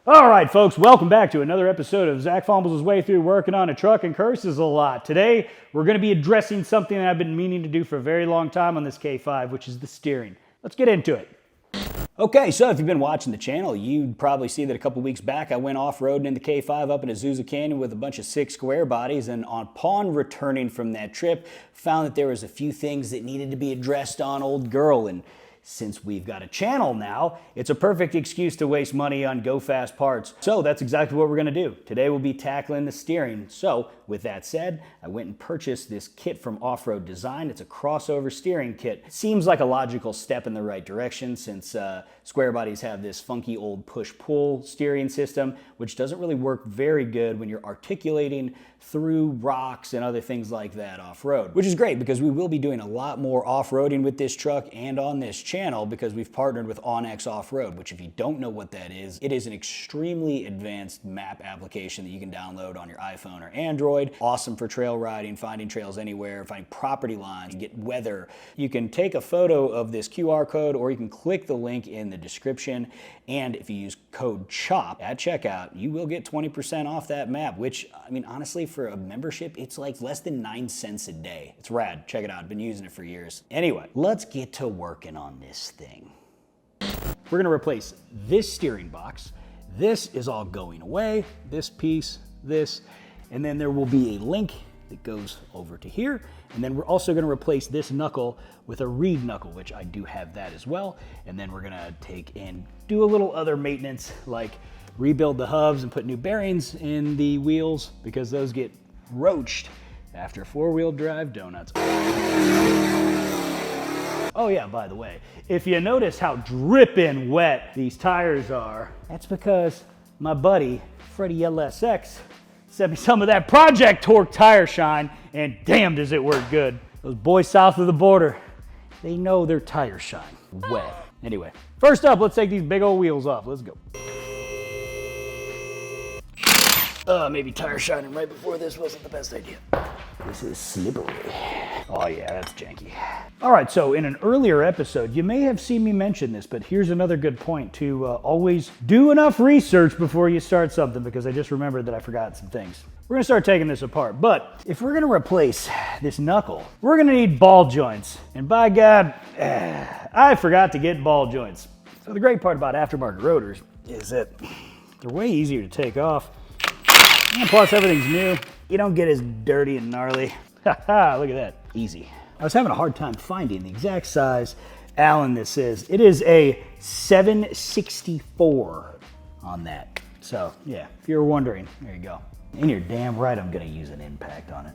All right, folks, welcome back to another episode of Zach Fumbles His Way Through Working on a Truck and Curses a Lot. Today, we're going to be addressing something that I've been meaning to do for a very long time on this K5, which is the steering. Let's get into it. Okay, so if you've been watching the channel, you'd probably see that a couple weeks back I went off-roading in the K5 up in Azusa Canyon with a bunch of 6 square bodies, and upon returning from that trip, found that there was a few things that needed to be addressed on Old Girl, and since we've got a channel now, it's a perfect excuse to waste money on go-fast parts. So that's exactly what we're gonna do. Today we'll be tackling the steering. So with that said, I went and purchased this kit from Off-Road Design. It's a crossover steering kit. Seems like a logical step in the right direction since square bodies have this funky old push-pull steering system, which doesn't really work very good when you're articulating through rocks and other things like that off-road, which is great because we will be doing a lot more off-roading with this truck and on this channel because we've partnered with OnX Off-Road, which if you don't know what that is, it is an extremely advanced map application that you can download on your iPhone or Android. Awesome for trail riding, finding trails anywhere, finding property lines, get weather. You can take a photo of this QR code or you can click the link in the description, and if you use code CHOP at checkout, you will get 20% off that map, which, I mean, honestly, for a membership, it's like less than 9 cents a day. It's rad. Check it out. I've been using it for years. Anyway, let's get to working on this thing. We're gonna replace this steering box. This is all going away. This piece, this, and then there will be a link that goes over to here. And then we're also gonna replace this knuckle with a reed knuckle, which I do have that as well. And then we're gonna take and do a little other maintenance, like rebuild the hubs and put new bearings in the wheels because those get roached after 4-wheel drive donuts. Oh yeah, by the way, if you notice how dripping wet these tires are, that's because my buddy, Freddie LSX, sent me some of that Project Torque tire shine, and damn does it work good. Those boys south of the border, they know their tire shine wet. Anyway, first up, let's take these big old wheels off. Let's go. Maybe tire shining right before this wasn't the best idea. This is slippery. Oh yeah, that's janky. All right, so in an earlier episode, you may have seen me mention this, but here's another good point to always do enough research before you start something, because I just remembered that I forgot some things. We're gonna start taking this apart, but if we're gonna replace this knuckle, we're gonna need ball joints. And by God, I forgot to get ball joints. So the great part about aftermarket rotors is that they're way easier to take off. And plus everything's new. You don't get as dirty and gnarly. Haha, look at that, easy. I was having a hard time finding the exact size Allen this is. It is a 764 on that. So yeah, if you're wondering, there you go. And you're damn right I'm gonna use an impact on it.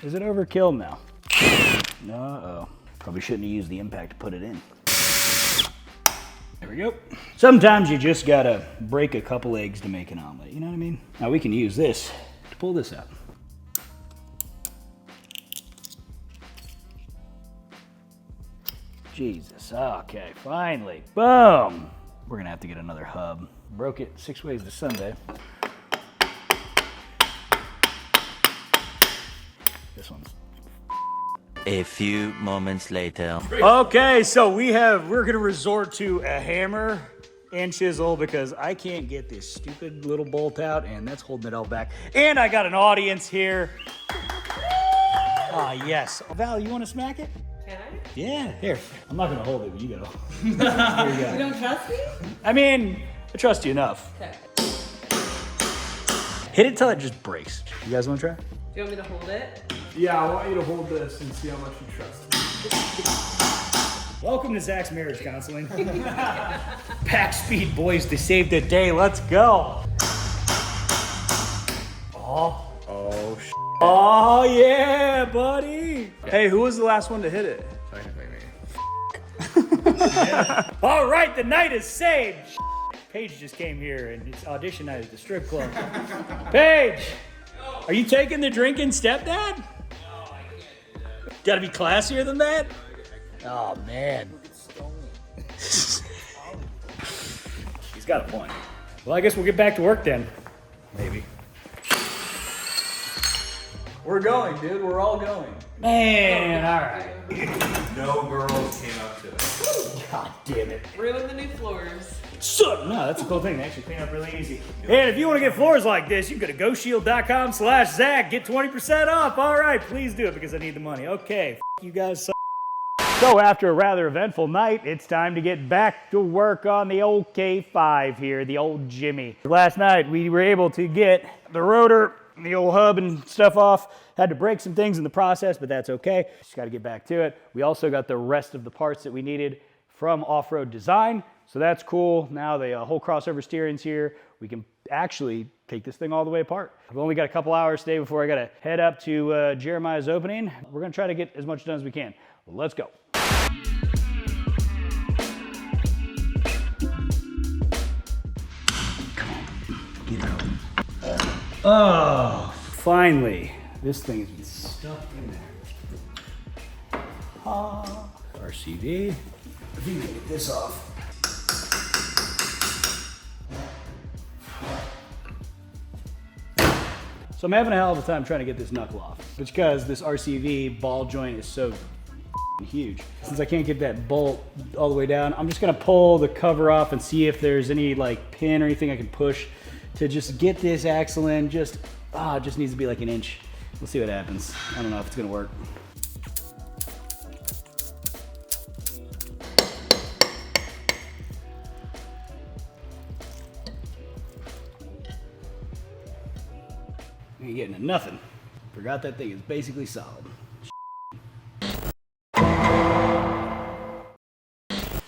Is it overkill now? Uh-oh. Probably shouldn't have used the impact to put it in. There we go. Sometimes you just gotta break a couple eggs to make an omelet, you know what I mean? Now we can use this to pull this out. Jesus, okay, finally, boom. We're gonna have to get another hub. Broke it 6 ways to Sunday. This one's. A few moments later. Okay, so we're gonna resort to a hammer and chisel because I can't get this stupid little bolt out, and that's holding it all back. And I got an audience here. Ah, yes. Val, you wanna smack it? Can I? Yeah, here. I'm not gonna hold it, but you go. Here you go. You don't trust me? I mean, I trust you enough. Okay. Hit it till it just breaks. You guys wanna try? Do you want me to hold it? Yeah, I want you to hold this and see how much you trust me. Welcome to Zach's Marriage Counseling. Pack speed, boys, to save the day. Let's go. Oh. Oh, Oh, yeah, buddy. Hey, who was the last one to hit it? Technically me. All right, the night is saved. Paige just came here and it's audition night at the strip club. Paige, are you taking the drinking stepdad? No, I can't do that. Gotta be classier than that? Oh, man. He's got a point. Well, I guess we'll get back to work then. Maybe. We're going, dude. We're all going. Man, all right. No girls came up today. God damn it. Ruin the new floors. So, no, that's a cool thing. They actually clean up really easy. And if you want to get floors like this, you can go to GoShield.com/Zach. Get 20% off. All right, please do it because I need the money. Okay, you guys. So after a rather eventful night, it's time to get back to work on the old K5 here, the old Jimmy. Last night, we were able to get the rotor, the old hub and stuff off. Had to break some things in the process, but that's okay. Just got to get back to it. We also got the rest of the parts that we needed from Off-Road Design. So that's cool. Now the whole crossover steering's here. We can actually take this thing all the way apart. I've only got a couple hours today before I got to head up to Jeremiah's opening. We're going to try to get as much done as we can. Let's go. Get out. Oh, finally. This thing's been stuck in there. RCV. If you can get this off. So I'm having a hell of a time trying to get this knuckle off. It's because this RCV ball joint is so huge. Since I can't get that bolt all the way down, I'm just gonna pull the cover off and see if there's any like pin or anything I can push to just get this axle in. It just needs to be like an inch. We'll see what happens. I don't know if it's gonna work. Ain't getting to nothing. Forgot that thing is basically solid.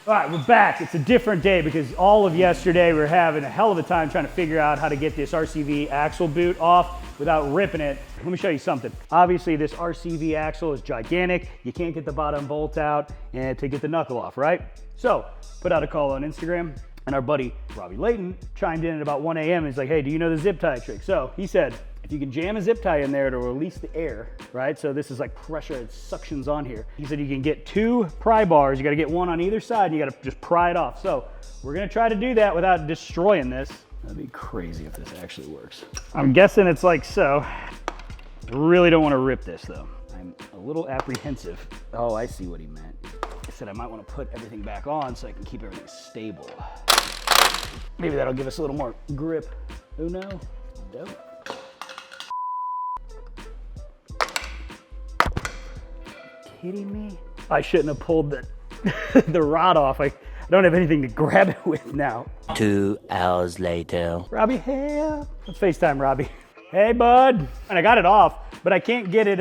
All right, we're back. It's a different day because all of yesterday we were having a hell of a time trying to figure out how to get this RCV axle boot off without ripping it. Let me show you something. Obviously, this RCV axle is gigantic. You can't get the bottom bolt out and to get the knuckle off, right? So, put out a call on Instagram, and our buddy Robbie Layton chimed in at about 1 a.m. He's like, hey, do you know the zip tie trick? So he said, if you can jam a zip tie in there to release the air, right? So this is like pressure, it suctions on here. He said you can get 2 pry bars, you gotta get one on either side, and you gotta just pry it off. So we're gonna try to do that without destroying this. That'd be crazy if this actually works. I'm guessing it's like so. I really don't wanna rip this though. I'm a little apprehensive. Oh, I see what he meant. He said I might wanna put everything back on so I can keep everything stable. Maybe that'll give us a little more grip. Who knows? Dope. Kidding me? I shouldn't have pulled the rod off. I don't have anything to grab it with now. 2 hours later. Robbie, hey, let's FaceTime Robbie. Hey, bud. And I got it off, but I can't get it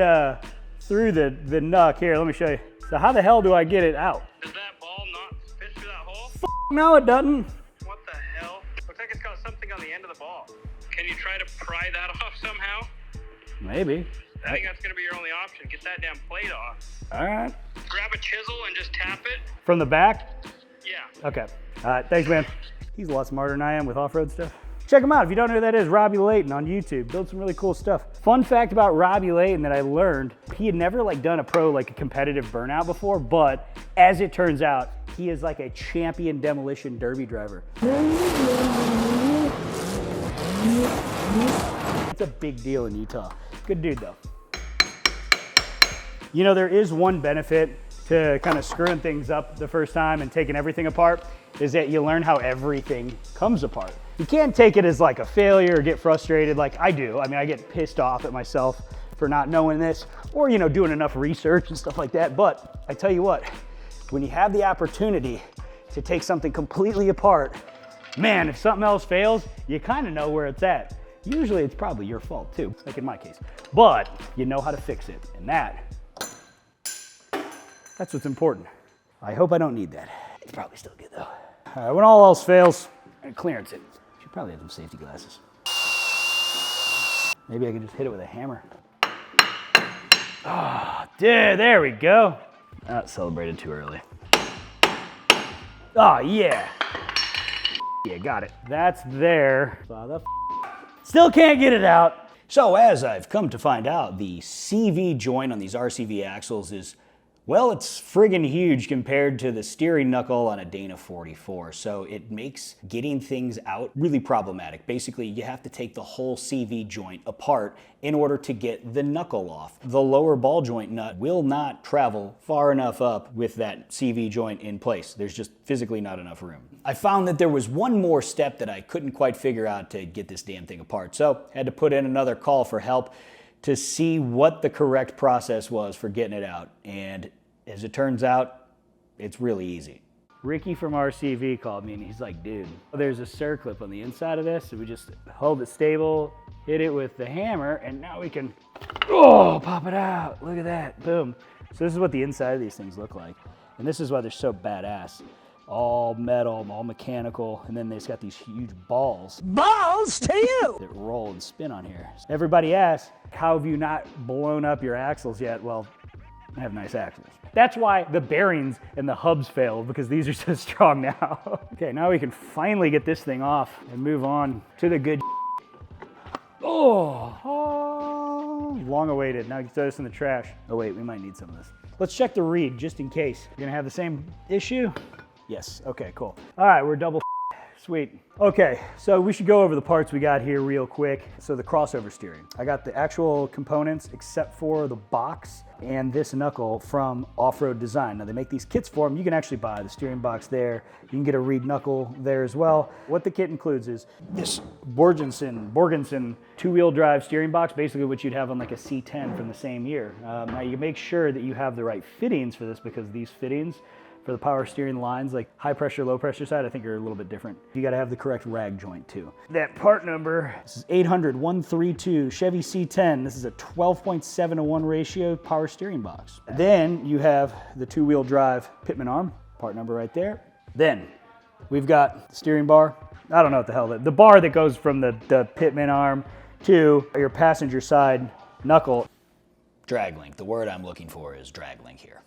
through the knuck. Here, let me show you. So how the hell do I get it out? Does that ball not fit through that hole? No, it doesn't. What the hell? Looks like it's got something on the end of the ball. Can you try to pry that off somehow? Maybe. I think that's gonna be your only option. Get that damn plate off. All right. Grab a chisel and just tap it. From the back? Yeah. Okay. All right, thanks, man. He's a lot smarter than I am with off-road stuff. Check him out. If you don't know who that is, Robbie Layton on YouTube. Build some really cool stuff. Fun fact about Robbie Layton that I learned, he had never done a competitive burnout before, but as it turns out, he is like a champion demolition derby driver. It's a big deal in Utah. Good dude though. You know, there is one benefit to kind of screwing things up the first time and taking everything apart, is that you learn how everything comes apart. You can't take it as like a failure or get frustrated like I do. I mean, I get pissed off at myself for not knowing this or, you know, doing enough research and stuff like that. But I tell you what, when you have the opportunity to take something completely apart, man, if something else fails, you kind of know where it's at. Usually it's probably your fault too, like in my case, but you know how to fix it. And that's what's important. I hope I don't need that. It's probably still good though. All right, when all else fails, I clearance it. Should probably have some safety glasses. Maybe I can just hit it with a hammer. Oh, dude, there we go. Not celebrated too early. Oh, yeah. Yeah, got it. That's there. Still can't get it out. So as I've come to find out, the CV joint on these RCV axles is Well, it's friggin' huge compared to the steering knuckle on a Dana 44, so it makes getting things out really problematic. Basically, you have to take the whole CV joint apart in order to get the knuckle off. The lower ball joint nut will not travel far enough up with that CV joint in place. There's just physically not enough room. I found that there was one more step that I couldn't quite figure out to get this damn thing apart, so I had to put in another call for help to see what the correct process was for getting it out. And as it turns out, it's really easy. Ricky from RCV called me and he's like, dude, there's a circlip on the inside of this. So we just hold it stable, hit it with the hammer, and now we can, pop it out. Look at that, boom. So this is what the inside of these things look like. And this is why they're so badass. All metal, all mechanical, and then they've got these huge balls. Balls to you! That roll and spin on here. Everybody asks, how have you not blown up your axles yet? Well, I have nice axles. That's why the bearings and the hubs failed, because these are so strong now. Okay, now we can finally get this thing off and move on to the good. Long awaited. Now you can throw this in the trash. Oh wait, we might need some of this. Let's check the reed just in case. You're gonna have the same issue? Yes, okay, cool. All right, we're double sweet. Okay, so we should go over the parts we got here real quick. So the crossover steering. I got the actual components except for the box and this knuckle from Off-Road Design. Now they make these kits for them. You can actually buy the steering box there. You can get a reed knuckle there as well. What the kit includes is this Borgensen two-wheel drive steering box, basically what you'd have on like a C10 from the same year. Now you make sure that you have the right fittings for this, because these fittings for the power steering lines, like high pressure, low pressure side, I think are a little bit different. You gotta have the correct rag joint too. That part number, this is 800-132 Chevy C10. This is a 12.7:1 ratio power steering box. Then you have the two-wheel drive pitman arm, part number right there. Then we've got the steering bar. I don't know what the hell, the bar that goes from the pitman arm to your passenger side knuckle. Drag link, the word I'm looking for is drag link here.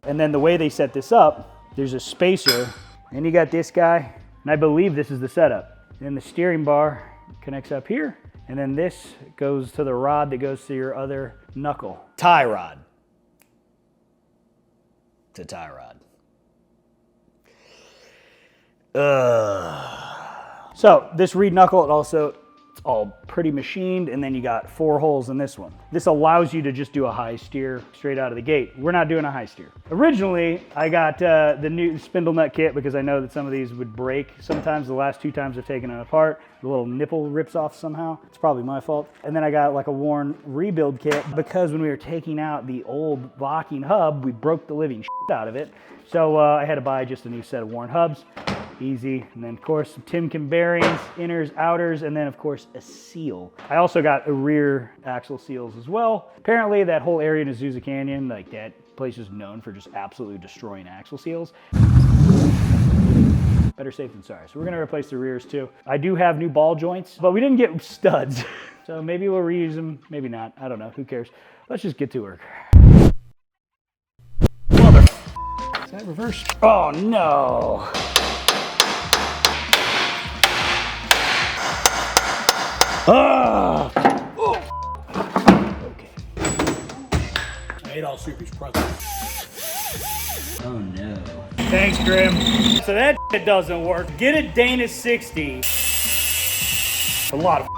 And then the way they set this up, there's a spacer, and you got this guy, and I believe this is the setup. Then the steering bar connects up here, and then this goes to the rod that goes to your other knuckle. Tie rod. It's a tie rod. So this reed knuckle, it's all pretty machined, and then you got 4 holes in this one. This allows you to just do a high steer straight out of the gate. We're not doing a high steer. Originally, I got the new spindle nut kit because I know that some of these would break. Sometimes the last 2 times I've taken it apart, the little nipple rips off somehow. It's probably my fault. And then I got like a worn rebuild kit because when we were taking out the old locking hub, we broke the living shit out of it. So I had to buy just a new set of worn hubs. Easy. And then of course some Timken bearings, inners, outers, and then of course a seal. I also got a rear axle seals as well. Apparently that whole area in Azusa Canyon, like that place is known for just absolutely destroying axle seals. Better safe than sorry. So we're gonna replace the rears too. I do have new ball joints, but we didn't get studs. So maybe we'll reuse them, maybe not. I don't know, who cares? Let's just get to work. Mother. Is that reverse? Oh no. Oh. Okay. I ate all Soupy's presents. Oh no. Thanks, Grim. So that shit doesn't work. Get a Dana 60. A lot of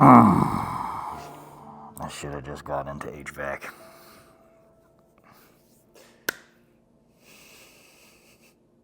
I should have just got into HVAC.